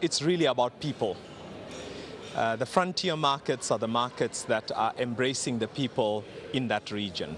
it's really about people. The frontier markets are the markets that are embracing the people in that region.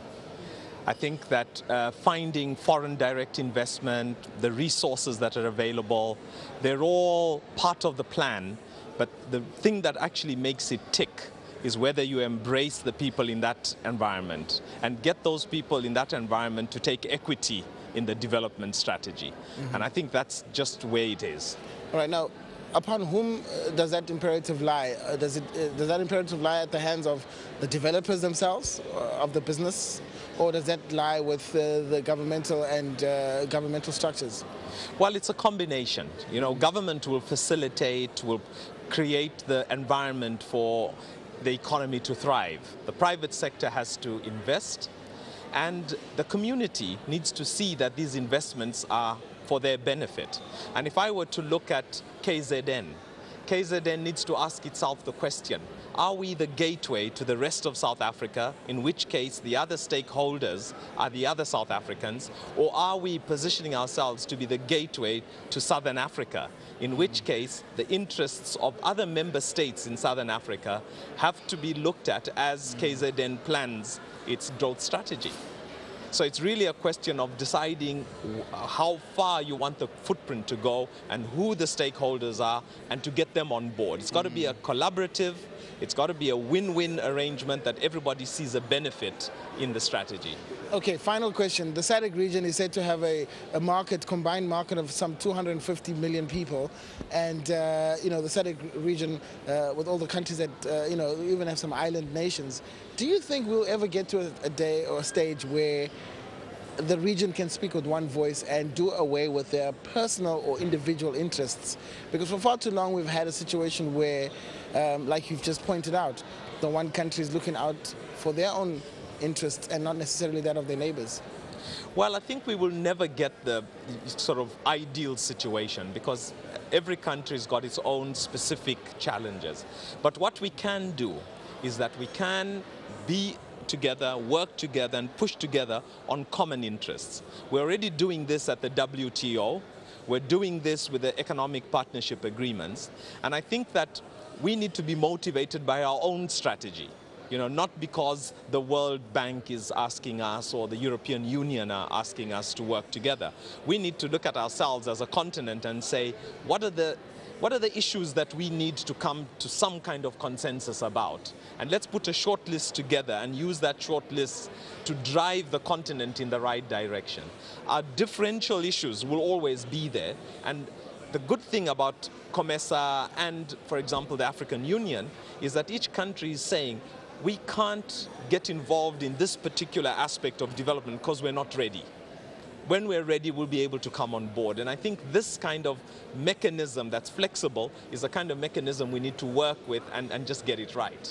I think that finding foreign direct investment, the resources that are available, they're all part of the plan, but the thing that actually makes it tick is whether you embrace the people in that environment and get those people in that environment to take equity in the development strategy. And I think that's just where it is. All right, now, upon whom does that imperative lie? Does that imperative lie at the hands of the developers themselves, of the business, or does that lie with the governmental and governmental structures? Well, it's a combination. You know, government will facilitate, will create the environment for the economy to thrive. The private sector has to invest, and the community needs to see that these investments are for their benefit. And if I were to look at KZN needs to ask itself the question, are we the gateway to the rest of South Africa, in which case the other stakeholders are the other South Africans, or are we positioning ourselves to be the gateway to Southern Africa, in which case the interests of other member states in Southern Africa have to be looked at as KZN plans its growth strategy. So it's really a question of deciding how far you want the footprint to go and who the stakeholders are, and to get them on board. It's got to be a collaborative, it's got to be a win-win arrangement that everybody sees a benefit in the strategy. Okay, final question. The SADC region is said to have a combined market of some 250 million people, and you know, the SADC region, with all the countries that you know, even have some island nations. Do you think we'll ever get to a day or a stage where the region can speak with one voice and do away with their personal or individual interests? Because for far too long we've had a situation where, like you've just pointed out, the one country is looking out for their own interests and not necessarily that of their neighbors. Well, I think we will never get the sort of ideal situation, because every country's got its own specific challenges. But what we can do is that we can be together, work together, and push together on common interests. We're already doing this at the WTO. We're doing this with the economic partnership agreements. And I think that we need to be motivated by our own strategy. You know, not because the World Bank is asking us or the European Union are asking us to work together. We need to look at ourselves as a continent and say, what are the issues that we need to come to some kind of consensus about? And let's put a short list together and use that short list to drive the continent in the right direction. Our differential issues will always be there, and the good thing about COMESA and, for example, the African Union is that each country is saying, we can't get involved in this particular aspect of development because we're not ready. When we're ready, we'll be able to come on board. And I think this kind of mechanism that's flexible is the kind of mechanism we need to work with and just get it right.